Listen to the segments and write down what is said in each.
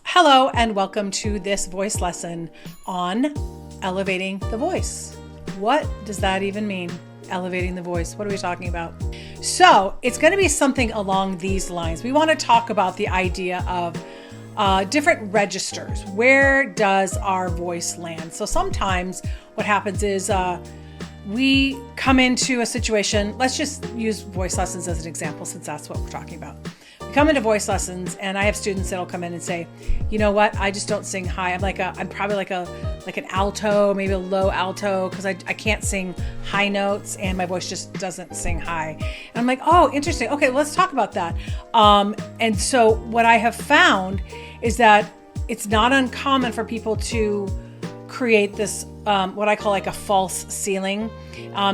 Hello, and welcome to this voice lesson on elevating the voice. What does that even mean? Elevating the voice. What are we talking about? So it's going to be something along these lines. We want to talk about the idea of different registers. Where does our voice land? So sometimes what happens is we come into a situation. Let's just use voice lessons as an example, since that's what we're talking about. We come into voice lessons, and I have students that'll come in and say, you know what, I just don't sing high. I'm probably like an alto, maybe a low alto, because I can't sing high notes and my voice just doesn't sing high. And I'm like, oh, interesting. Okay, let's talk about that. And so what I have found is that it's not uncommon for people to create this, what I call like a false ceiling.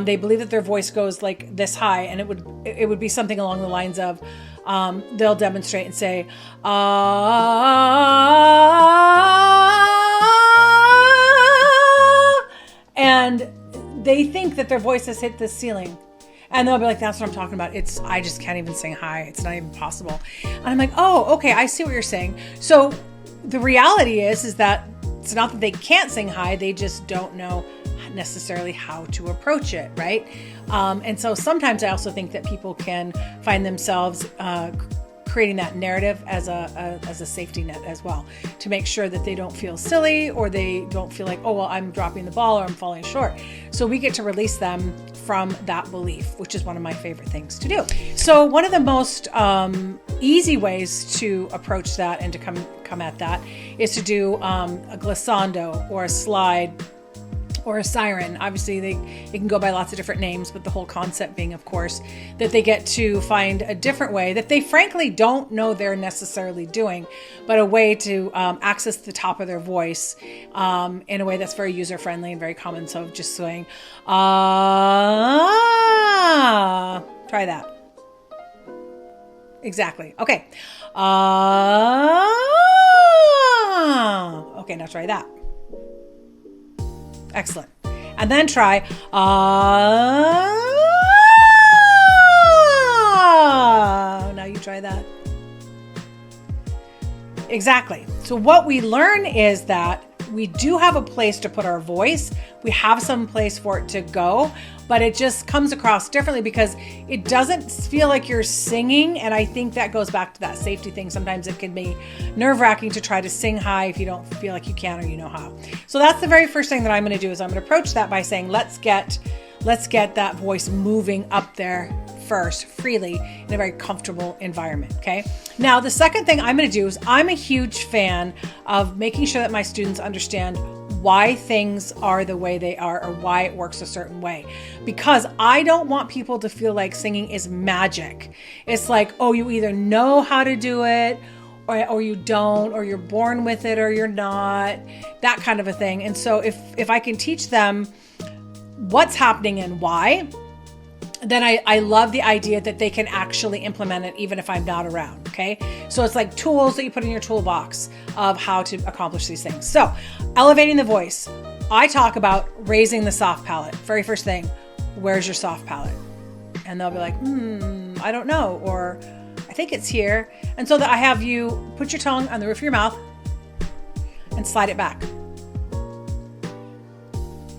They believe that their voice goes like this high, and it would be something along the lines of, they'll demonstrate and say, and they think that their voice has hit the ceiling. And they'll be like, that's what I'm talking about. I just can't even sing high. It's not even possible. And I'm like, oh, okay, I see what you're saying. So the reality is that it's not that they can't sing high, they just don't know necessarily how to approach it, right? And so sometimes I also think that people can find themselves creating that narrative as a safety net as well, to make sure that they don't feel silly, or they don't feel like, oh, well, I'm dropping the ball or I'm falling short. So we get to release them from that belief, which is one of my favorite things to do. So one of the most easy ways to approach that and to come at that is to do a glissando or a slide or a siren. Obviously, it can go by lots of different names, but the whole concept being, of course, that they get to find a different way that they frankly don't know they're necessarily doing, but a way to access the top of their voice in a way that's very user-friendly and very common. So just saying, try that. Exactly. Okay. Okay, now try that. Excellent. And then try, now you try that. Exactly. So what we learn is that we do have a place to put our voice. We have some place for it to go, but it just comes across differently because it doesn't feel like you're singing. And I think that goes back to that safety thing. Sometimes it can be nerve-wracking to try to sing high if you don't feel like you can or you know how. So that's the very first thing that I'm going to do, is I'm going to approach that by saying, let's get that voice moving up there first, freely, in a very comfortable environment. Okay. Now, the second thing I'm going to do is, I'm a huge fan of making sure that my students understand why things are the way they are, or why it works a certain way. Because I don't want people to feel like singing is magic. It's like, oh, you either know how to do it, or you don't, or you're born with it, or you're not, that kind of a thing. And so if I can teach them what's happening and why, then I love the idea that they can actually implement it even if I'm not around, okay? So it's like tools that you put in your toolbox of how to accomplish these things. So elevating the voice, I talk about raising the soft palate. Very first thing, where's your soft palate? And they'll be like, I don't know, or I think it's here. And so that I have you put your tongue on the roof of your mouth and slide it back.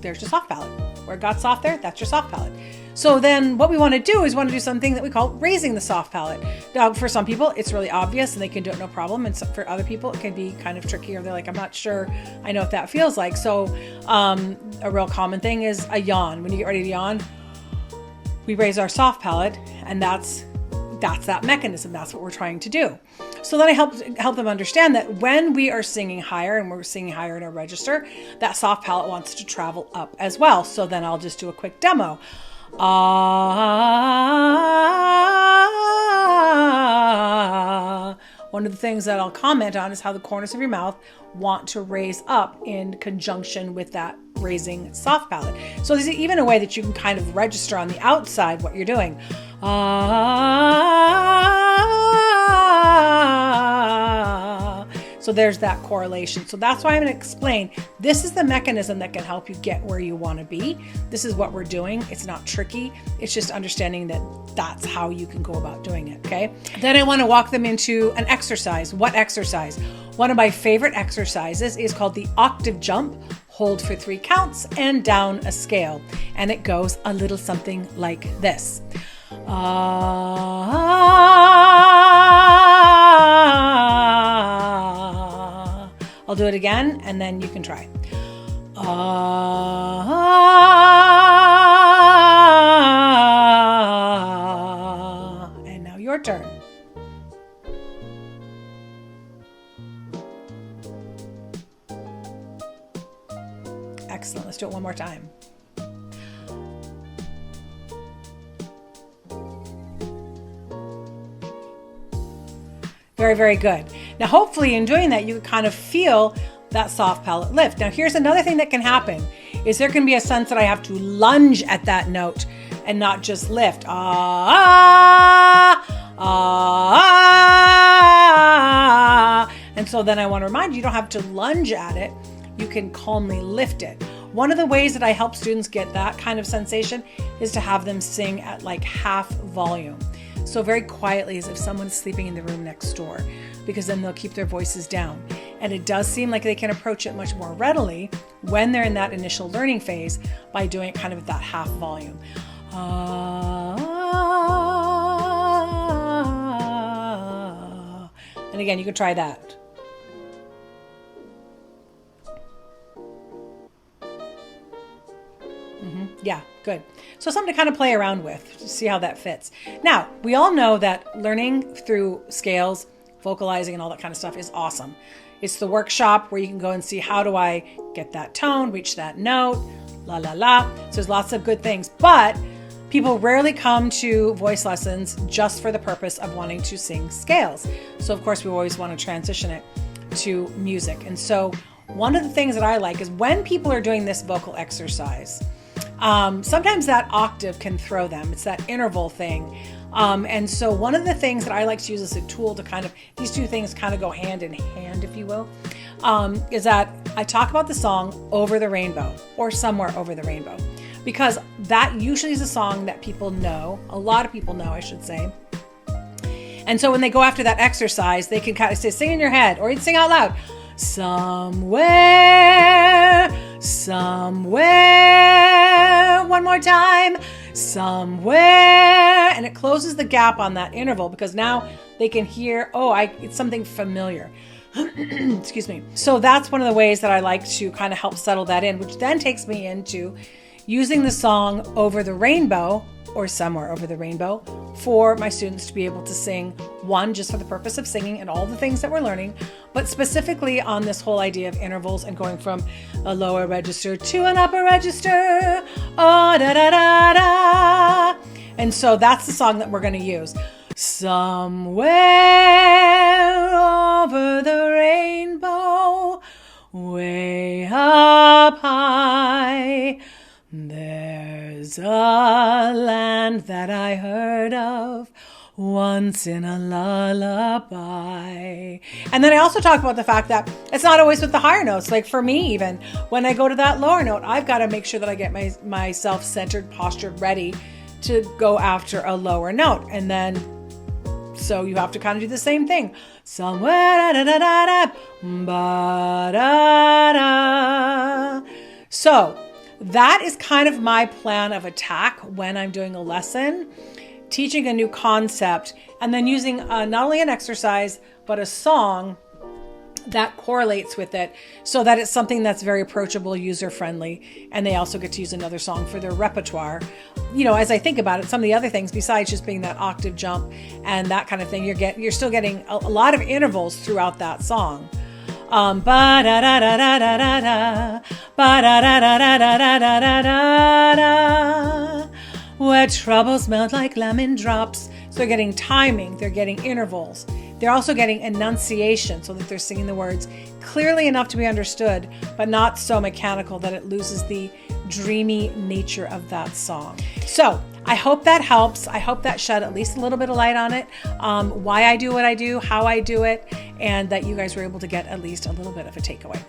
There's your soft palate. Where it got soft there, that's your soft palate. So then what we want to do is something that we call raising the soft palate. Now, for some people, it's really obvious and they can do it no problem. And so for other people, it can be kind of tricky, or they're like, I'm not sure I know what that feels like. So a real common thing is a yawn. When you get ready to yawn, we raise our soft palate, and that's that mechanism. That's what we're trying to do. So then I help them understand that when we are singing higher, and we're singing higher in our register, that soft palate wants to travel up as well. So then I'll just do a quick demo. One of the things that I'll comment on is how the corners of your mouth want to raise up in conjunction with that raising soft palate. So there's even a way that you can kind of register on the outside what you're doing. So there's that correlation. So that's why I'm going to explain, this is the mechanism that can help you get where you want to be. This is what we're doing. It's not tricky. It's just understanding that that's how you can go about doing it. Okay. Then I want to walk them into an exercise. What exercise? One of my favorite exercises is called the octave jump. Hold for 3 counts and down a scale. And it goes a little something like this. I'll do it again and then you can try. And now your turn. Excellent. Let's do it one more time. Very, very good. Now, hopefully in doing that, you can kind of feel that soft palate lift. Now, here's another thing that can happen is there can be a sense that I have to lunge at that note and not just lift. And so then I want to remind you, you don't have to lunge at it. You can calmly lift it. One of the ways that I help students get that kind of sensation is to have them sing at like half volume. So very quietly, as if someone's sleeping in the room next door, because then they'll keep their voices down. And it does seem like they can approach it much more readily when they're in that initial learning phase by doing it kind of at that half volume. And again, you can try that. Yeah, good. So something to kind of play around with to see how that fits. Now, we all know that learning through scales, vocalizing and all that kind of stuff is awesome. It's the workshop where you can go and see, how do I get that tone, reach that note, la, la, la. So there's lots of good things, but people rarely come to voice lessons just for the purpose of wanting to sing scales. So of course we always want to transition it to music. And so one of the things that I like is when people are doing this vocal exercise, sometimes that octave can throw them. It's that interval thing. And so one of the things that I like to use as a tool to kind of, these two things kind of go hand in hand, if you will, is that I talk about the song Over the Rainbow or Somewhere Over the Rainbow, because that usually is a song that people know, a lot of people know, I should say. And so when they go after that exercise, they can kind of say, sing in your head or sing out loud. Somewhere, somewhere, one more time, somewhere. And it closes the gap on that interval because now they can hear, it's something familiar. Excuse me. So that's one of the ways that I like to kind of help settle that in, which then takes me into using the song Over the Rainbow or Somewhere Over the Rainbow for my students to be able to sing, one, just for the purpose of singing and all the things that we're learning, but specifically on this whole idea of intervals and going from a lower register to an upper register. Oh, da, da, da, da. And so that's the song that we're going to use. Somewhere over the rainbow, way up high, there's a land that I heard of once in a lullaby. And then I also talk about the fact that it's not always with the higher notes. Like for me, even when I go to that lower note, I've got to make sure that I get myself centered, postured, ready to go after a lower note. And then, so you have to kind of do the same thing. Somewhere, da, da, da, da, ba, da, da. So that is kind of my plan of attack when I'm doing a lesson, teaching a new concept, and then using not only an exercise, but a song that correlates with it so that it's something that's very approachable, user-friendly, and they also get to use another song for their repertoire. You know, as I think about it, some of the other things besides just being that octave jump and that kind of thing, you're still getting a lot of intervals throughout that song. Ba da da da da da da da, ba da da da da da da da da da, where troubles melt like lemon drops. So they're getting timing, they're getting intervals. They're also getting enunciation so that they're singing the words clearly enough to be understood, but not so mechanical that it loses the dreamy nature of that song. So I hope that helps. I hope that shed at least a little bit of light on it, why I do what I do, how I do it, and that you guys were able to get at least a little bit of a takeaway.